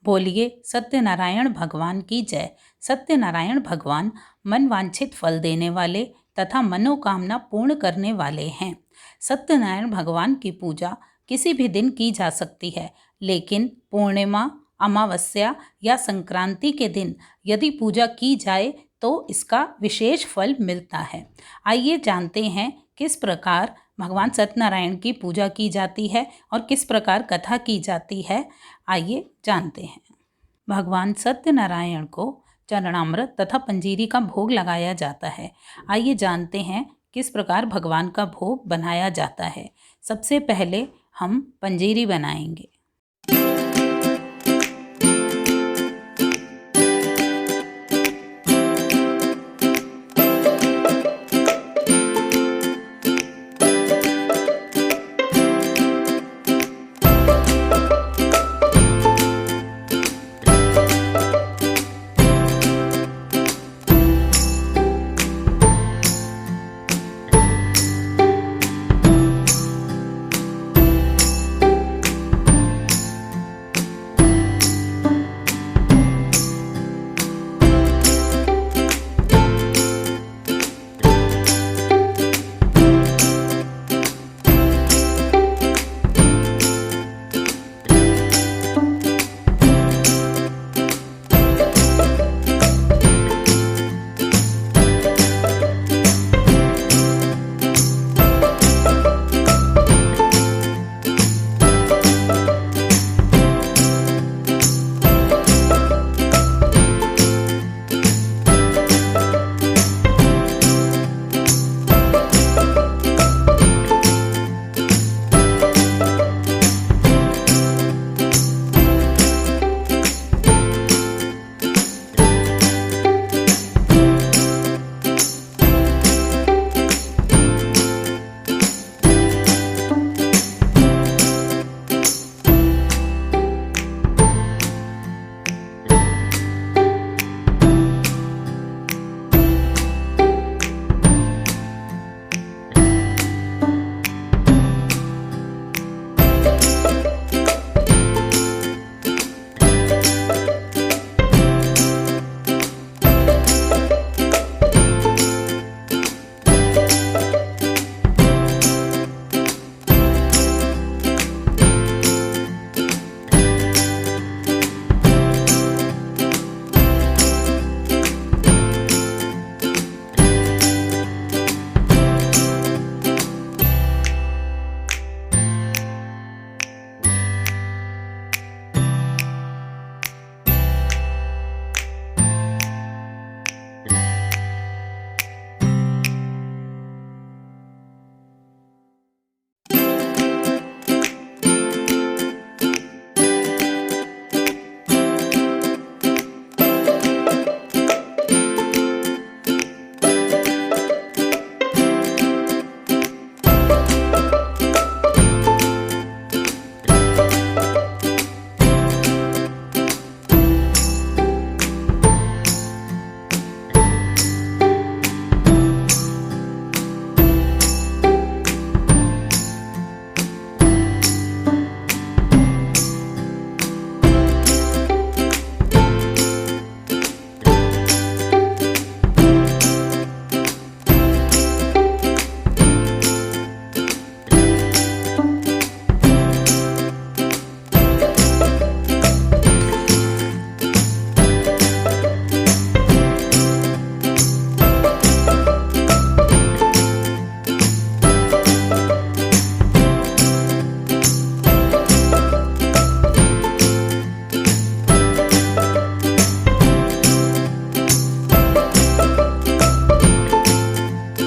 बोलिए सत्यनारायण भगवान की जय। सत्यनारायण भगवान मनवांछित फल देने वाले तथा मनोकामना पूर्ण करने वाले हैं। सत्यनारायण भगवान की पूजा किसी भी दिन की जा सकती है, लेकिन पूर्णिमा, अमावस्या या संक्रांति के दिन यदि पूजा की जाए तो इसका विशेष फल मिलता है। आइए जानते हैं किस प्रकार भगवान सत्यनारायण की पूजा की जाती है और किस प्रकार कथा की जाती है। आइए जानते हैं। भगवान सत्यनारायण को चरणामृत तथा पंजीरी का भोग लगाया जाता है। आइए जानते हैं किस प्रकार भगवान का भोग बनाया जाता है। सबसे पहले हम पंजीरी बनाएंगे।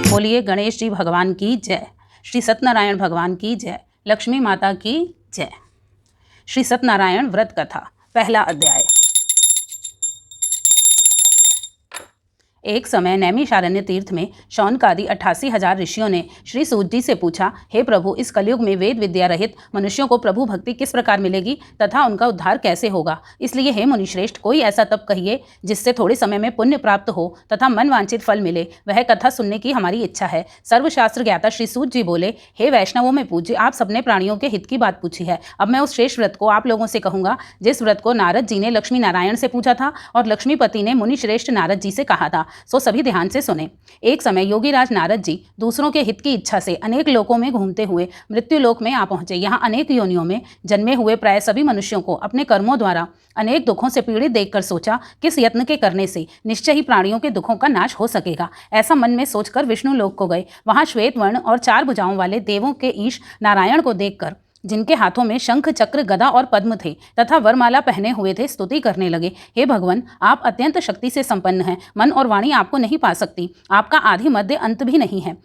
बोलिए गणेश जी भगवान की जय। श्री सत्यनारायण भगवान की जय। लक्ष्मी माता की जय। श्री सत्यनारायण व्रत कथा, पहला अध्याय। एक समय नैमिषारण्य तीर्थ में शौनकादि 88,000 ऋषियों ने श्री सूत जी से पूछा, हे प्रभु, इस कलयुग में वेद विद्या रहित मनुष्यों को प्रभु भक्ति किस प्रकार मिलेगी तथा उनका उद्धार कैसे होगा। इसलिए हे मुनिश्रेष्ठ, कोई ऐसा तप कहिए जिससे थोड़े समय में पुण्य प्राप्त हो तथा मन वांछित फल मिले। वह कथा सुनने की हमारी इच्छा है। सर्वशास्त्र ज्ञाता श्री सूत जी बोले, हे वैष्णवों में पूज्य, आप सबने प्राणियों के हित की बात पूछी है। अब मैं उस श्रेष्ठ व्रत को आप लोगों से कहूंगा जिस व्रत को नारद जी ने लक्ष्मी नारायण से पूछा था और लक्ष्मीपति ने मुनि श्रेष्ठ नारद जी से कहा था। सो सभी ध्यान से सुने। एक समय योगीराज नारद जी दूसरों के हित की इच्छा से अनेक लोकों में घूमते हुए मृत्यु लोक में आ पहुंचे। यहाँ अनेक योनियों में जन्मे हुए प्राय सभी मनुष्यों को अपने कर्मों द्वारा अनेक दुखों से पीड़ित देखकर सोचा, किस यत्न के करने से निश्चय ही प्राणियों के दुखों का नाश हो सकेगा। ऐसा मन में सोचकर विष्णु लोक को गए। वहां श्वेत वर्ण और 4 भुजाओं वाले देवों के ईश नारायण को देखकर, जिनके हाथों में शंख चक्र गदा और पद्म थे तथा वरमाला पहने हुए थे, स्तुति करने लगे, हे भगवान, आप अत्यंत शक्ति से संपन्न हैं। मन और वाणी आपको नहीं पा सकती। आपका आदि मध्य अंत भी नहीं है।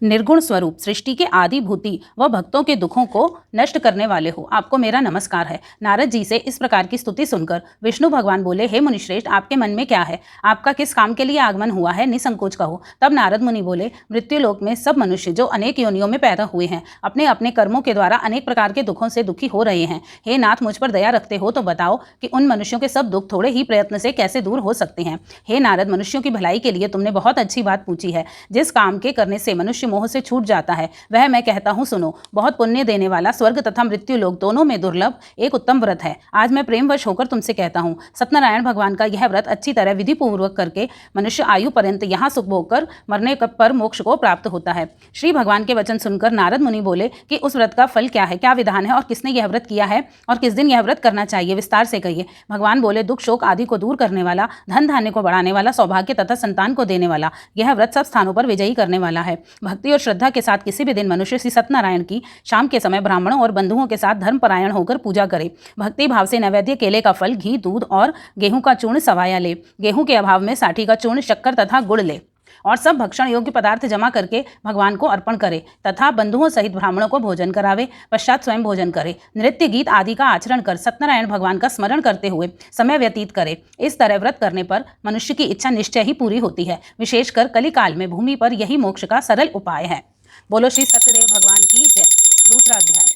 निर्गुण स्वरूप, सृष्टि के आदि भूति व भक्तों के दुखों को नष्ट करने वाले हो, आपको मेरा नमस्कार है। नारद जी से इस प्रकार की स्तुति सुनकर विष्णु भगवान बोले, हे मुनिश्रेष्ठ, आपके मन में क्या है? आपका किस काम के लिए आगमन हुआ है? निसंकोच कहो। तब नारद मुनि बोले, मृत्युलोक में सब मनुष्य जो अनेक योनियों में पैदा हुए हैं, अपने अपने कर्मों के द्वारा अनेक प्रकार के दुखों से दुखी हो रहे हैं। हे नाथ, मुझ पर दया रखते हो तो बताओ कि उन मनुष्यों के सब दुख थोड़े ही प्रयत्न से कैसे दूर हो सकते हैं। हे नारद, मनुष्यों की भलाई के लिए तुमने बहुत अच्छी बात पूछी है। जिस काम के करने से मनुष्य मोह से छूट जाता है, वह मैं कहता हूँ सुनो। बहुत पुण्य देने वाला, स्वर्ग तथा मृत्यु लोक दोनों में दुर्लभ एक उत्तम व्रत है। आज मैं प्रेमवश होकर तुमसे कहता हूँ, सत्यनारायण भगवान का यह व्रत अच्छी तरह विधि पूर्वक करके मनुष्य आयु पर्यंत यहाँ सुख भोग कर मरने पर मोक्ष को प्राप्त होता है। श्री भगवान के वचन सुनकर नारद मुनि बोले कि उस व्रत का फल क्या है, क्या विधान है और किसने यह व्रत किया है और किस दिन यह व्रत करना चाहिए, विस्तार से कहिए। भगवान बोले, दुख शोक आदि को दूर करने वाला, धन धान्य को बढ़ाने वाला, सौभाग्य तथा संतान को देने वाला, यह व्रत सब स्थानों पर विजयी करने वाला है। भक्ति और श्रद्धा के साथ किसी भी दिन मनुष्य श्री सत्यनारायण की शाम के समय ब्राह्मणों और बंधुओं के साथ धर्मपरायण होकर पूजा करे। भक्ति भाव से नैवेद्य केले का फल, घी, दूध और गेहूं का चूर्ण सवाया ले। गेहूं के अभाव में साठी का चूर्ण, शक्कर तथा गुड़ ले और सब भक्षण योग्य पदार्थ जमा करके भगवान को अर्पण करे तथा बंधुओं सहित ब्राह्मणों को भोजन करावे। पश्चात स्वयं भोजन करे। नृत्य गीत आदि का आचरण कर सत्यनारायण भगवान का स्मरण करते हुए समय व्यतीत करे। इस तरह व्रत करने पर मनुष्य की इच्छा निश्चय ही पूरी होती है। विशेषकर कलिकाल में भूमि पर यही मोक्ष का सरल उपाय है। बोलो श्री सत्यदेव भगवान की जय। दूसरा अध्याय।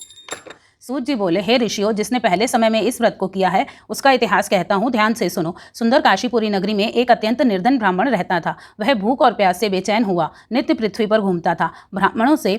सूत जी बोले, हे ऋषियों, जिसने पहले समय में इस व्रत को किया है उसका इतिहास कहता हूँ, ध्यान से सुनो। सुंदर काशीपुरी नगरी में एक अत्यंत निर्धन ब्राह्मण रहता था। वह भूख और प्यास से बेचैन हुआ नित्य पृथ्वी पर घूमता था। ब्राह्मणों से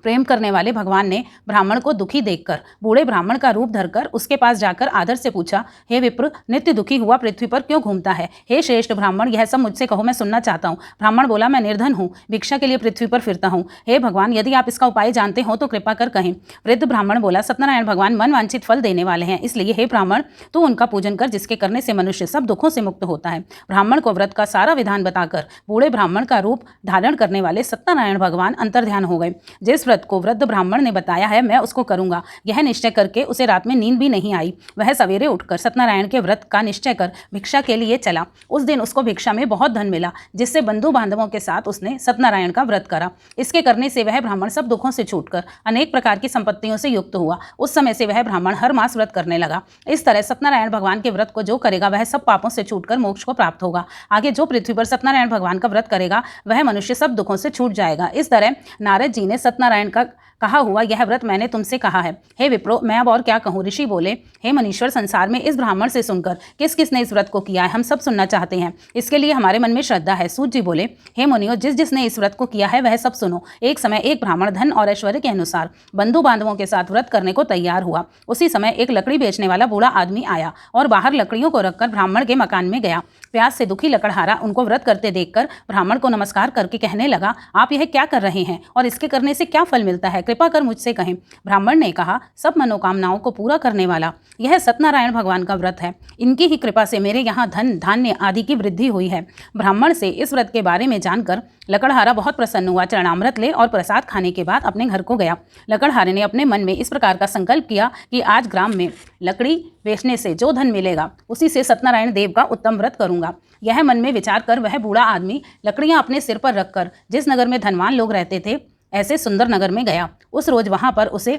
प्रेम करने वाले भगवान ने ब्राह्मण को दुखी देखकर बूढ़े ब्राह्मण का रूप धरकर उसके पास जाकर आदर से पूछा, हे विप्र, नित्य दुखी हुआ पृथ्वी पर क्यों घूमता है? हे श्रेष्ठ ब्राह्मण, यह सब मुझसे कहो, मैं सुनना चाहता हूँ। ब्राह्मण बोला, मैं निर्धन हूँ, भिक्षा के लिए पृथ्वी पर फिरता हूँ। हे भगवान, यदि आप इसका उपाय जानते हो तो कृपा कर कहें। वृद्ध ब्राह्मण बोला, सत्यनारायण भगवान मन वांछित फल देने वाले हैं, इसलिए हे ब्राह्मण, तू उनका पूजन कर, जिसके करने से मनुष्य सब दुखों से मुक्त होता है। ब्राह्मण को व्रत का सारा विधान बताकर बूढ़े ब्राह्मण का रूप धारण करने वाले सत्यनारायण भगवान अंतर्ध्यान हो गए। जिस व्रत को वृद्ध ब्राह्मण ने बताया है मैं उसको करूंगा, यह निश्चय करके उसे रात में नींद भी नहीं आई। वह सवेरे उठकर सत्यनारायण के व्रत का निश्चय कर भिक्षा के लिए चला। उस दिन उसको भिक्षा में बहुत धन मिला, जिससे बंधु बांधवों के साथ उसने सत्यनारायण का व्रत करा। इसके करने से वह ब्राह्मण सब दुखों से छूटकर अनेक प्रकार की संपत्तियों से युक्त हुआ। उस समय से वह ब्राह्मण हर मास व्रत करने लगा। इस तरह सत्यनारायण भगवान के व्रत को जो करेगा वह सब पापों से छूटकर मोक्ष को प्राप्त होगा। आगे जो पृथ्वी पर सत्यनारायण भगवान का व्रत करेगा वह मनुष्य सब दुखों से छूट जाएगा। इस तरह नारद जी ने सत्यनारायण का कहा हुआ यह व्रत मैंने तुमसे कहा है। हे विप्रो, मैं अब और क्या कहूँ? ऋषि बोले, हे मनीश्वर, संसार में इस ब्राह्मण से सुनकर किस किसने इस व्रत को किया है, हम सब सुनना चाहते हैं। इसके लिए हमारे मन में श्रद्धा है। सूत जी बोले, हे मुनियों, जिस जिसने इस व्रत को किया है वह सब सुनो। एक समय एक ब्राह्मण धन और ऐश्वर्य के अनुसार बंधु बांधवों के साथ व्रत करने को तैयार हुआ। उसी समय एक लकड़ी बेचने वाला बूढ़ा आदमी आया और बाहर लकड़ियों को रखकर ब्राह्मण के मकान में गया। प्यास से दुखी लकड़हारा उनको व्रत करते देखकर ब्राह्मण को नमस्कार करके कहने लगा, आप यह क्या कर रहे हैं और इसके करने से क्या फल मिलता है? कृपा कर मुझसे कहें। ब्राह्मण ने कहा, सब मनोकामनाओं को पूरा करने वाला यह सत्यनारायण भगवान का व्रत है। इनकी ही कृपा से मेरे यहाँ धन धान्य आदि की वृद्धि हुई है। ब्राह्मण से इस व्रत के बारे में जानकर लकड़हारा बहुत प्रसन्न हुआ। चरणामृत ले और प्रसाद खाने के बाद अपने घर को गया। लकड़हारे ने अपने मन में इस प्रकार का संकल्प किया कि आज ग्राम में लकड़ी बेचने से जो धन मिलेगा उसी से सत्यनारायण देव का उत्तम व्रत करूंगा। यह मन में विचार कर वह बूढ़ा आदमी लकड़ियां अपने सिर पर रखकर जिस नगर में धनवान लोग रहते थे ऐसे सुंदर नगर में गया। उस रोज वहां पर उसे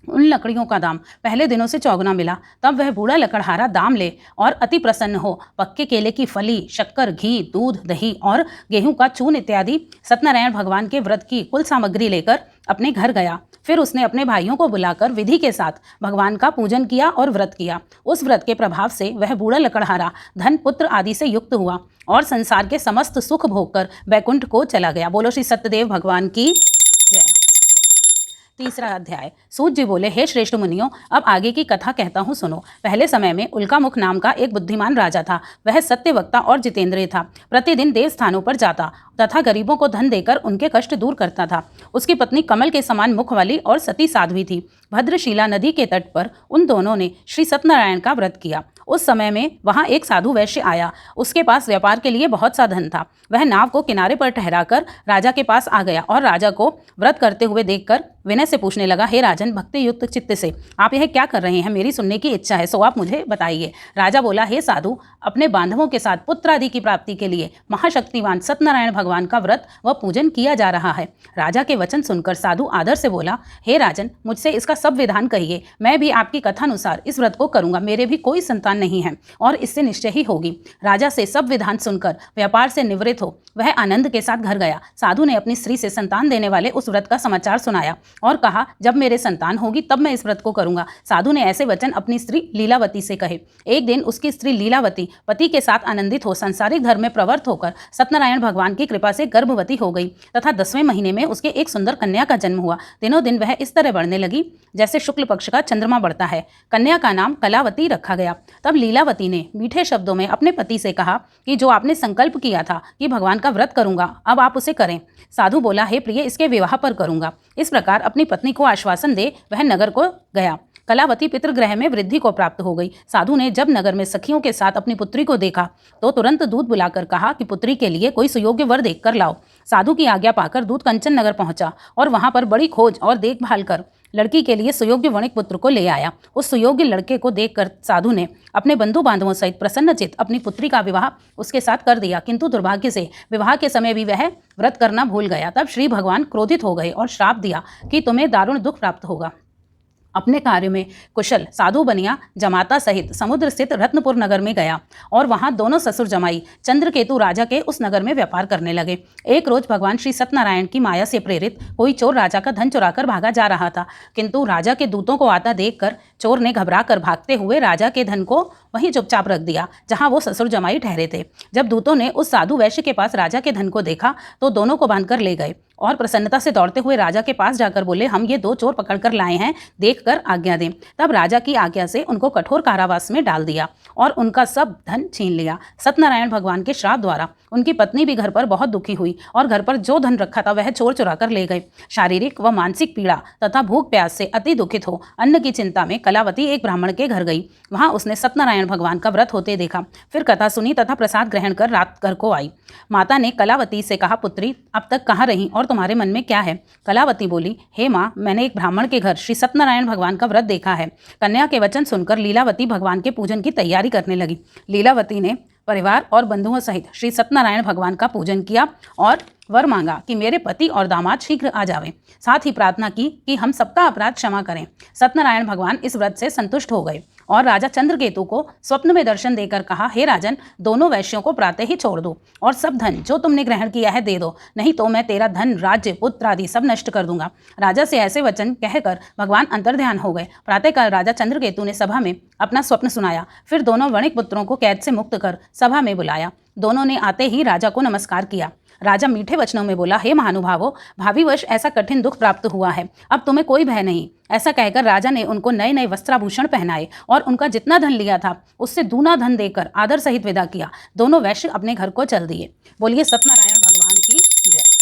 उन लकड़ियों का दाम पहले दिनों से चौगुना मिला। तब वह बूढ़ा लकड़हारा दाम ले और अति प्रसन्न हो पक्के केले की फली, शक्कर, घी, दूध, दही और गेहूं का चून इत्यादि सत्यनारायण भगवान के व्रत की कुल सामग्री लेकर अपने घर गया। फिर उसने अपने भाइयों को बुलाकर विधि के साथ भगवान का पूजन किया और व्रत किया। उस व्रत के प्रभाव से वह बूढ़ा लकड़हारा धन, पुत्र आदि से युक्त हुआ और संसार के समस्त सुख भोगकर बैकुंठ को चला गया। बोलो श्री सत्यदेव भगवान की जय। तीसरा अध्याय। सूत जी बोले, हे श्रेष्ठ मुनियों, अब आगे की कथा कहता हूँ, सुनो। पहले समय में उल्कामुख नाम का एक बुद्धिमान राजा था। वह सत्यवक्ता और जितेंद्रिय था। प्रतिदिन देव स्थानों पर जाता तथा गरीबों को धन देकर उनके कष्ट दूर करता था। उसकी पत्नी कमल के समान मुख वाली और सती साध्वी थी। भद्रशिला नदी के तट पर उन दोनों ने श्री सत्यनारायण का व्रत किया। उस समय में वहां एक साधु वैश्य आया। उसके पास व्यापार के लिए बहुत सा धन था। वह नाव को किनारे पर ठहराकर राजा के पास आ गया और राजा को व्रत करते हुए देखकर विनय से पूछने लगा, हे राजन, भक्ति युक्त चित्त से आप यह क्या कर रहे हैं? मेरी सुनने की इच्छा है, सो आप मुझे बताइए। राजा बोला, हे साधु, अपने बांधवों के साथ पुत्र आदि की प्राप्ति के लिए महाशक्तिवान सत्यनारायण भगवान का व्रत व पूजन किया जा रहा है। राजा के वचन सुनकर साधु आदर से बोला, हे राजन, मुझसे इसका सब विधान कहिए। मैं भी आपकी कथानुसार इस व्रत को करूंगा। मेरे भी कोई संतान नहीं है और इससे निश्चय ही होगी। राजा से सब विधान सुनकर व्यापार से निवृत्त हो वह आनंद के साथ घर गया। साधु ने अपनी स्त्री से संतान देने वाले उस व्रत का समाचार सुनाया और कहा, जब मेरे संतान होगी तब मैं इस व्रत को करूंगा। साधु ने ऐसे वचन अपनी स्त्री लीलावती से कहे। एक दिन उसकी स्त्री लीलावती पति के साथ आनंदित हो संसारिक धर्म में प्रवृत्त होकर सत्यनारायण भगवान की कृपा से गर्भवती हो गई तथा 10वें महीने में उसके एक सुंदर कन्या का जन्म हुआ। दिनों दिन वह इस तरह बढ़ने लगी जैसे शुक्ल पक्ष का चंद्रमा बढ़ता है। कन्या का नाम कलावती रखा गया। तब लीलावती ने मीठे शब्दों में अपने पति से कहा कि जो आपने संकल्प किया था कि भगवान का व्रत करूंगा, अब आप उसे करें। साधु बोला, हे प्रिय, इसके विवाह पर करूंगा। इस प्रकार अपनी पत्नी को आश्वासन दे वह नगर को गया। कलावती पितृगृह में वृद्धि को प्राप्त हो गई। साधु ने जब नगर में सखियों के साथ अपनी पुत्री को देखा तो तुरंत दूत बुलाकर कहा कि पुत्री के लिए कोई सुयोग्य वर देखकर लाओ। साधु की आज्ञा पाकर दूत कंचन नगर पहुंचा और वहां पर बड़ी खोज और देखभाल कर लड़की के लिए सुयोग्य वणिक पुत्र को ले आया। उस सुयोग्य लड़के को देखकर साधु ने अपने बंधु बांधवों सहित प्रसन्नचित अपनी पुत्री का विवाह उसके साथ कर दिया। किंतु दुर्भाग्य से विवाह के समय भी वह व्रत करना भूल गया। तब श्री भगवान क्रोधित हो गए और श्राप दिया कि तुम्हें दारुण दुख प्राप्त होगा। अपने कार्य में कुशल साधु बनिया जमाता सहित समुद्र स्थित रत्नपुर नगर में गया और वहां दोनों ससुर जमाई चंद्रकेतु राजा के उस नगर में व्यापार करने लगे। एक रोज भगवान श्री सत्यनारायण की माया से प्रेरित कोई चोर राजा का धन चुराकर भागा जा रहा था, किंतु राजा के दूतों को आता देखकर चोर ने घबराकर भागते हुए राजा के धन को वहीं चुपचाप रख दिया जहां वो ससुर जमाई ठहरे थे। जब दूतों ने उस साधु वैश्य के पास राजा के धन को देखा तो दोनों को बांधकर ले गए और प्रसन्नता से दौड़ते हुए राजा के पास जाकर बोले, हम ये 2 चोर पकड़कर लाए हैं, देखकर आज्ञा दें। तब राजा की आज्ञा से उनको कठोर कारावास में डाल दिया और उनका सब धन छीन लिया। सत्यनारायण भगवान के श्राप द्वारा उनकी पत्नी भी घर पर बहुत दुखी हुई और घर पर जो धन रखा था वह चोर चुरा कर ले गए। शारीरिक व मानसिक पीड़ा तथा भूख प्यास से अति दुखित हो अन्न की चिंता में कलावती एक ब्राह्मण के घर गई। वहां उसने सत्यनारायण भगवान का व्रत होते देखा। फिर कथा सुनी तथा प्रसाद ग्रहण कर रात घर को आई। माता ने कलावती से कहा, पुत्री, अब तक कहाँ रही और तुम्हारे मन में क्या है? कलावती बोली, हे माँ, मैंने एक ब्राह्मण के घर श्री सत्यनारायण भगवान का व्रत देखा है। कन्या के वचन सुनकर लीलावती भगवान के पूजन की तैयारी करने लगी। लीलावती ने परिवार और बंधुओं सहित श्री सत्यनारायण भगवान का पूजन किया और वर मांगा कि मेरे पति और दामाद शीघ्र आ जावें। साथ ही प्रार्थना की कि हम सबका अपराध क्षमा करें। सत्यनारायण भगवान इस व्रत से संतुष्ट हो गए और राजा चंद्रकेतु को स्वप्न में दर्शन देकर कहा, हे राजन, दोनों वैश्यों को प्रातः ही छोड़ दो और सब धन जो तुमने ग्रहण किया है दे दो, नहीं तो मैं तेरा धन, राज्य, पुत्र आदि सब नष्ट कर दूंगा। राजा से ऐसे वचन कहकर भगवान अंतर्ध्यान हो गए। प्रातःकाल राजा चंद्रकेतु ने सभा में अपना स्वप्न सुनाया। फिर दोनों वणिक पुत्रों को कैद से मुक्त कर सभा में बुलाया। दोनों ने आते ही राजा को नमस्कार किया। राजा मीठे वचनों में बोला, हे महानुभावों, भावीवश ऐसा कठिन दुख प्राप्त हुआ है, अब तुम्हें कोई भय नहीं। ऐसा कहकर राजा ने उनको नए नए वस्त्राभूषण पहनाए और उनका जितना धन लिया था उससे दूना धन देकर आदर सहित विदा किया। दोनों वैश्य अपने घर को चल दिए। बोलिए सत्यनारायण भगवान की जय।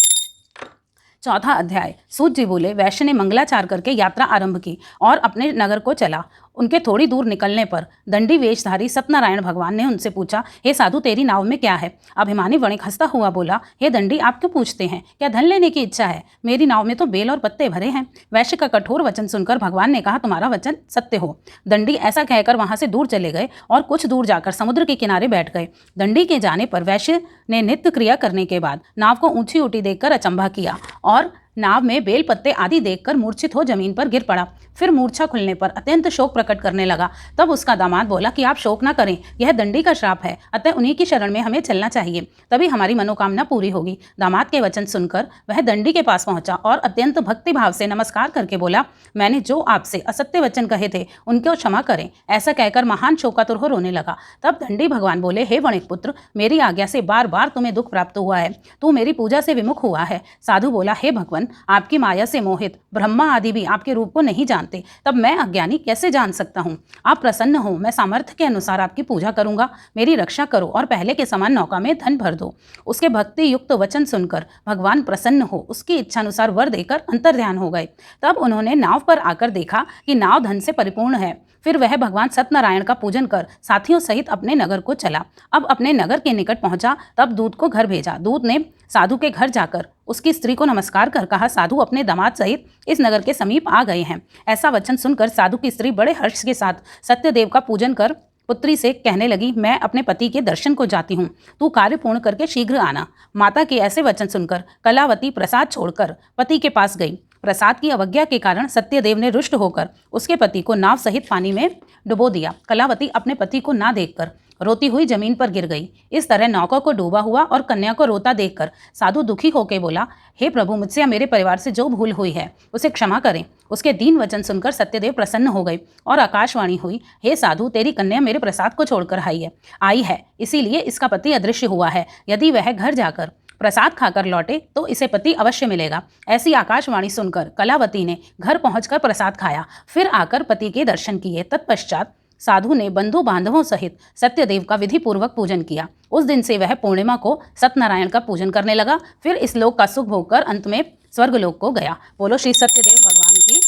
चौथा अध्याय। सूत जी बोले, वैश्य ने मंगलाचार करके यात्रा आरंभ की और अपने नगर को चला। उनके थोड़ी दूर निकलने पर दंडी वेशधारी सत्यनारायण भगवान ने उनसे पूछा, हे साधु, तेरी नाव में क्या है? अभिमानी वणिक हंसता हुआ बोला, हे दंडी, आप क्यों पूछते हैं? क्या धन लेने की इच्छा है? मेरी नाव में तो बेल और पत्ते भरे हैं। वैश्य का कठोर वचन सुनकर भगवान ने कहा, तुम्हारा वचन सत्य हो। दंडी ऐसा कहकर वहां से दूर चले गए और कुछ दूर जाकर समुद्र के किनारे बैठ गए। दंडी के जाने पर वैश्य ने नित्य क्रिया करने के बाद नाव को ऊंची ऊटी देखकर अचंभा किया और नाव में बेल पत्ते आदि देखकर मूर्छित हो जमीन पर गिर पड़ा। फिर मूर्छा खुलने पर अत्यंत शोक प्रकट करने लगा। तब उसका दामाद बोला कि आप शोक न करें, यह दंडी का श्राप है, अतः उन्हीं की शरण में हमें चलना चाहिए, तभी हमारी मनोकामना पूरी होगी। दामाद के वचन सुनकर वह दंडी के पास पहुंचा और अत्यंत भक्ति भाव से नमस्कार करके बोला, मैंने जो आपसे असत्य वचन कहे थे उनको क्षमा करें। ऐसा कहकर महान शोकातुर हो रोने लगा। तब दंडी भगवान बोले, हे वणिक पुत्र, मेरी आज्ञा से बार बार तुम्हें दुख प्राप्त हुआ है, तू मेरी पूजा से विमुख हुआ है। साधु बोला, हे भगवान, आपकी माया से मोहित ब्रह्मा आदि भी आपके रूप को नहीं जानते, तब मैं अज्ञानी कैसे जान सकता हूँ। आप प्रसन्न हो, मैं सामर्थ्य के अनुसार आपकी पूजा करूंगा, मेरी रक्षा करो और पहले के समान नौका में धन भर दो। उसके भक्ति युक्त वचन सुनकर भगवान प्रसन्न हो उसकी इच्छानुसार वर देकर अंतर्ध्यान हो गए। तब उन्होंने नाव पर आकर देखा कि नाव धन से परिपूर्ण है। फिर वह भगवान सत्यनारायण का पूजन कर साथियों सहित अपने नगर को चला। अब अपने नगर के निकट पहुंचा, तब दूत को घर भेजा। दूत ने साधु के घर जाकर उसकी स्त्री को नमस्कार कर कहा, साधु अपने दामाद सहित इस नगर के समीप आ गए हैं। ऐसा वचन सुनकर साधु की स्त्री बड़े हर्ष के साथ सत्यदेव का पूजन कर पुत्री से कहने लगी, मैं अपने पति के दर्शन को जाती हूँ, तू कार्य पूर्ण करके शीघ्र आना। माता के ऐसे वचन सुनकर कलावती प्रसाद छोड़कर पति के पास गई। प्रसाद की अवज्ञा के कारण सत्यदेव ने रुष्ट होकर उसके पति को नाव सहित पानी में डुबो दिया। कलावती अपने पति को ना देखकर रोती हुई जमीन पर गिर गई। इस तरह नौका को डूबा हुआ और कन्या को रोता देखकर साधु दुखी होकर बोला, हे प्रभु, मुझसे या मेरे परिवार से जो भूल हुई है उसे क्षमा करें। उसके दीन वचन सुनकर सत्यदेव प्रसन्न हो गए और आकाशवाणी हुई, हे साधु, तेरी कन्या मेरे प्रसाद को छोड़कर आई है, इसीलिए इसका पति अदृश्य हुआ है। यदि वह घर जाकर प्रसाद खाकर लौटे तो इसे पति अवश्य मिलेगा। ऐसी आकाशवाणी सुनकर कलावती ने घर पहुंचकर प्रसाद खाया, फिर आकर पति के दर्शन किए। तत्पश्चात साधु ने बंधु बांधवों सहित सत्यदेव का विधि पूर्वक पूजन किया। उस दिन से वह पूर्णिमा को सत्यनारायण का पूजन करने लगा। फिर इस लोक का सुख भोगकर अंत में स्वर्गलोक को गया। बोलो श्री सत्यदेव भगवान की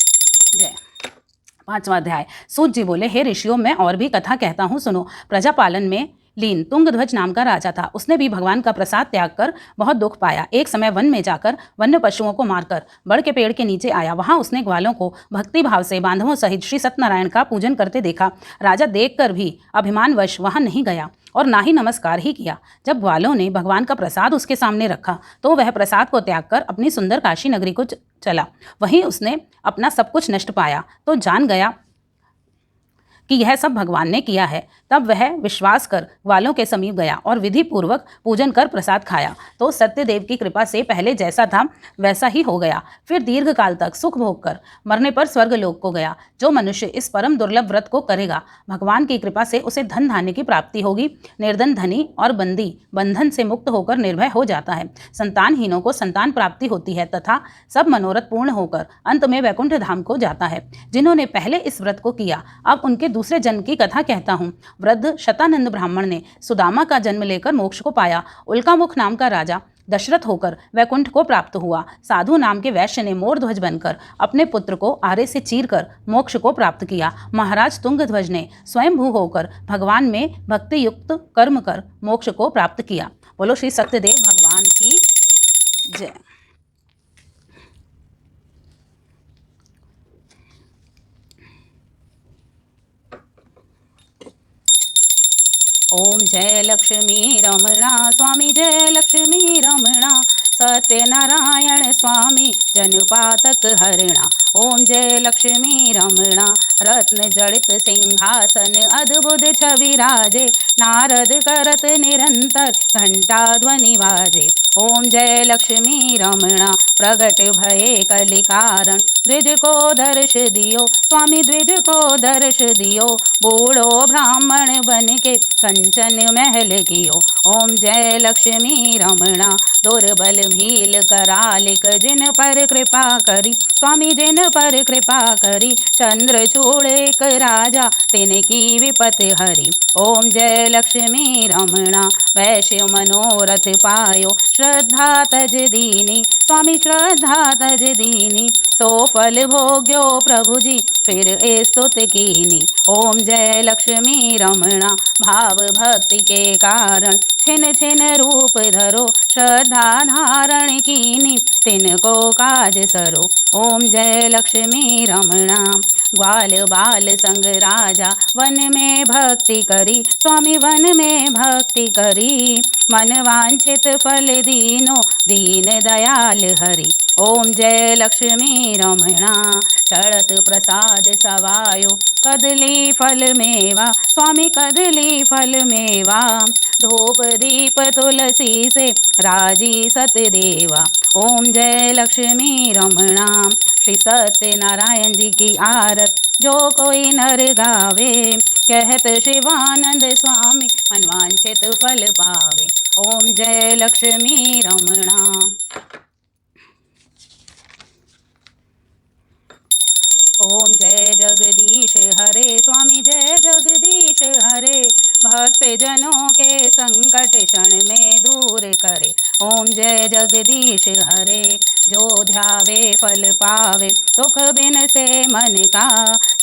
जय। 5वां अध्याय। सूत जी बोले, हे ऋषियों, मैं और भी कथा कहता हूँ, सुनो। प्रजापालन में लीन तुंगध्वज नाम का राजा था। उसने भी भगवान का प्रसाद त्याग कर बहुत दुख पाया। एक समय वन में जाकर वन्य पशुओं को मारकर बड़ के पेड़ के नीचे आया। वहां उसने ग्वालों को भक्ति भाव से बांधवों सहित श्री सत्यनारायण का पूजन करते देखा। राजा देखकर भी अभिमानवश वहां नहीं गया और ना ही नमस्कार ही किया। जब ग्वालों ने भगवान का प्रसाद उसके सामने रखा तो वह प्रसाद को त्याग कर अपनी सुंदर काशी नगरी को चला। वहीं उसने अपना सब कुछ नष्ट पाया तो जान गया कि यह सब भगवान ने किया है। तब वह विश्वास कर ग्वालों के समीप गया और विधि पूर्वक पूजन कर प्रसाद खाया तो सत्यदेव की कृपा से पहले जैसा था वैसा ही हो गया। फिर दीर्घ काल तक सुख भोग कर मरने पर स्वर्गलोक को गया। जो मनुष्य इस परम दुर्लभ व्रत को करेगा, भगवान की कृपा से उसे धन धान्य की प्राप्ति होगी। निर्धन धनी और बंदी बंधन से मुक्त होकर निर्भय हो जाता है। संतानहीनों को संतान प्राप्ति होती है तथा सब मनोरथ पूर्ण होकर अंत में वैकुंठ धाम को जाता है। जिन्होंने पहले इस व्रत को किया, अब उनके दूसरे जन्म की कथा कहता हूँ। वृद्ध शतानंद ब्राह्मण ने सुदामा का जन्म लेकर मोक्ष को पाया। उल्कामुख नाम का राजा दशरथ होकर वैकुंठ को प्राप्त हुआ। साधु नाम के वैश्य ने मोरध्वज बनकर अपने पुत्र को आरे से चीरकर मोक्ष को प्राप्त किया। महाराज तुंगध्वज ने स्वयंभू होकर भगवान में भक्ति युक्त कर्म कर मोक्ष को प्राप्त किया। बोलो श्री सत्यदेव भगवान की जय। ओम जय लक्ष्मी रमणा स्वामी, जय लक्ष्मी रमणा सत्यनारायण स्वामी, जनपातक हरणा। ओम जय लक्ष्मी रमणा रत्न जड़ित सिंहासन, अद्भुत छवि राजे, नारद करत निरंतर घंटा ध्वनि बाजे। ओम जय लक्ष्मी रमणा प्रगट भये कलि कारण, द्विज को दर्श दियो स्वामी, द्विज को दर्श दियो, बूढ़ो ब्राह्मण बन के कंचन महल कियो। ओम जय लक्ष्मी रमणा दुर्बल भील करालिक, जिन पर कृपा करी स्वामी, जिन पर कृपा करी, चंद्रचूड़ एक राजा तिनकी विपत हरी। ओम जय लक्ष्मी रमणा वैश्य मनोरथ पायो, श्रद्धा तज दीनी स्वामी, श्रद्धा तज दीनी, सो फल भोग्यो प्रभु जी फिर ए स्तुत कीनी। ओम जय लक्ष्मी रमणा भाव भक्ति के कारण, छिन छिन रूप धरो, श्रद्धा धारण कीनी, तिनको काज सरो। ओम जय लक्ष्मी रमणा ग्वाल बाल संग राजा, वन में भक्ति करी स्वामी, वन में भक्ति करी, मन वांछित फल दीनो, दीन दयाल हरि। ओम जय लक्ष्मी रमणा चढ़त प्रसाद सवायो कदली फल मेवा स्वामी कदली फल मेवा धूप दीप तुलसी से राजी सतदेवा। ओम जय लक्ष्मी रमणा श्री सत्यनारायण जी की आरत जो कोई नर गावे कहत शिवानंद स्वामी मनवांछित फल पावे। ओम जय लक्ष्मी रमणा। ओम जय जगदीश हरे स्वामी जय जगदीश हरे भक्त जनों के संकट क्षण में दूर करे। ओम जय जगदीश हरे जो ध्यावे फल पावे सुख बिन से मन का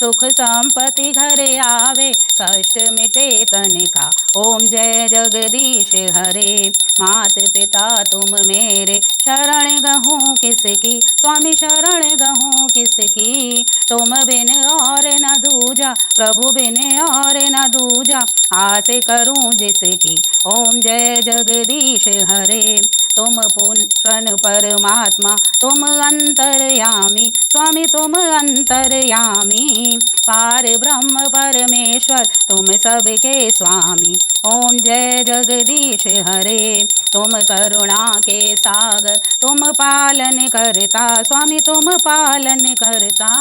सुख संपत्ति घर आवे कष्ट मिटे तन का। ओम जय जगदीश हरे मात पिता तुम मेरे शरण गहूँ किसकी स्वामी शरण गहूँ किसकी तुम बिन और न दूजा प्रभु बिन और न दूजा आस करूं जिसकी। ओम जय जगदीश हरे तुम पूर्ण परमात्मा तुम अंतर्यामी स्वामी तुम अंतर्यामी पार ब्रह्म परमेश्वर तुम सबके स्वामी। ओम जय जगदीश हरे तुम करुणा के सागर तुम पालन करता स्वामी तुम पालन करता।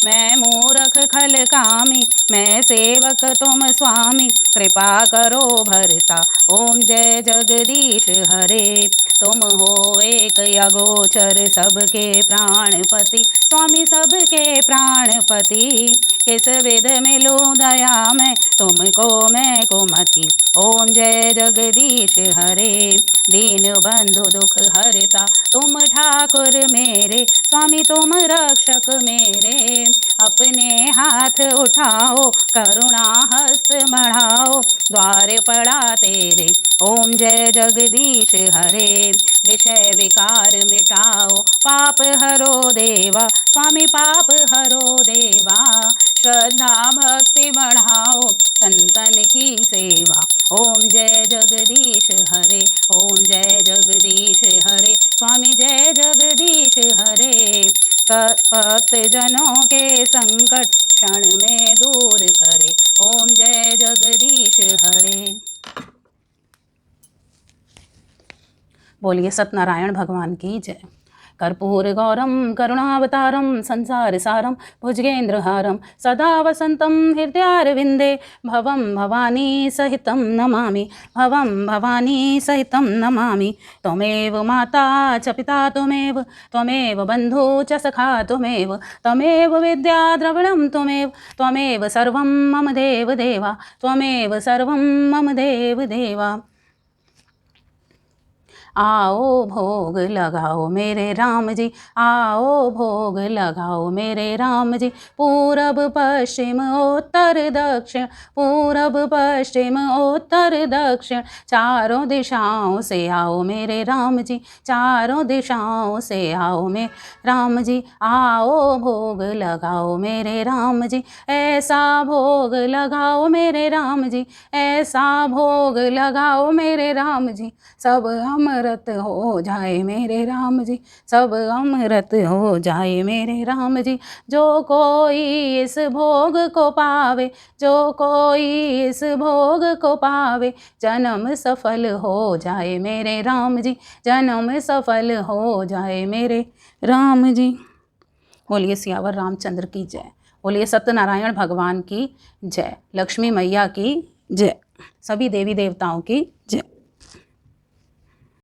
मैं मूर्ख खल कामी मैं सेवक तुम स्वामी कृपा करो भरता। ओम जय जगदीश हरे तुम हो एक अगोचर सबके प्राणपति स्वामी सबके प्राणपति किस विध मिलूं दया में तुमको मैं को मति। ओम जय जगदीश हरे दीन बंधु दुख हरता तुम ठाकुर मेरे स्वामी तुम रक्षक मेरे अपने हाथ उठाओ करुणा हस्त बढ़ाओ द्वार पड़ा तेरे। ओम जय जगदीश हरे विषय विकार मिटाओ पाप हरो देवा स्वामी पाप हरो देवा श्रद्धा भक्ति बढ़ाओ संतन की सेवा। ओम जय जगदीश हरे ओम जय जगदीश हरे स्वामी जय जगदीश हरे भक्त जनों के संकट क्षण में दूर करे। ओम जय जगदीश हरे। बोलिए सत्यनारायण भगवान की जय। कर्पूर गौरम करुणावतारम संसार सारम भुजगेन्द्रहारम सदा वसंतम हृदयारविंदे भवम भवानी सहितं नमामि भवम भवानी सहितं नमामि। त्वमेव माता च पिता त्वमेव त्वमेव बन्धु च सखा त्वमेव त्वमेव विद्या द्रविणं त्वमेव त्वमेव सर्वं मम देव देवा त्वमेव सर्वं मम देव देवा। आओ भोग लगाओ मेरे राम जी आओ भोग लगाओ मेरे राम जी पूरब पश्चिम उत्तर दक्षिण पूरब पश्चिम उत्तर दक्षिण चारों दिशाओं से आओ मेरे राम जी चारों दिशाओं से आओ मेरे राम जी आओ भोग लगाओ मेरे राम जी ऐसा भोग लगाओ मेरे राम जी ऐसा भोग लगाओ मेरे राम जी सब अमृत हो जाए मेरे राम जी सब अमृत हो जाए मेरे राम जी। जो कोई इस भोग को पावे जो कोई इस भोग को पावे जन्म सफल हो जाए मेरे राम जी जन्म सफल हो जाए मेरे राम जी। बोलिए सियावर रामचंद्र की जय। बोलिए सत्यनारायण भगवान की जय। लक्ष्मी मैया की जय। सभी देवी देवताओं की जय।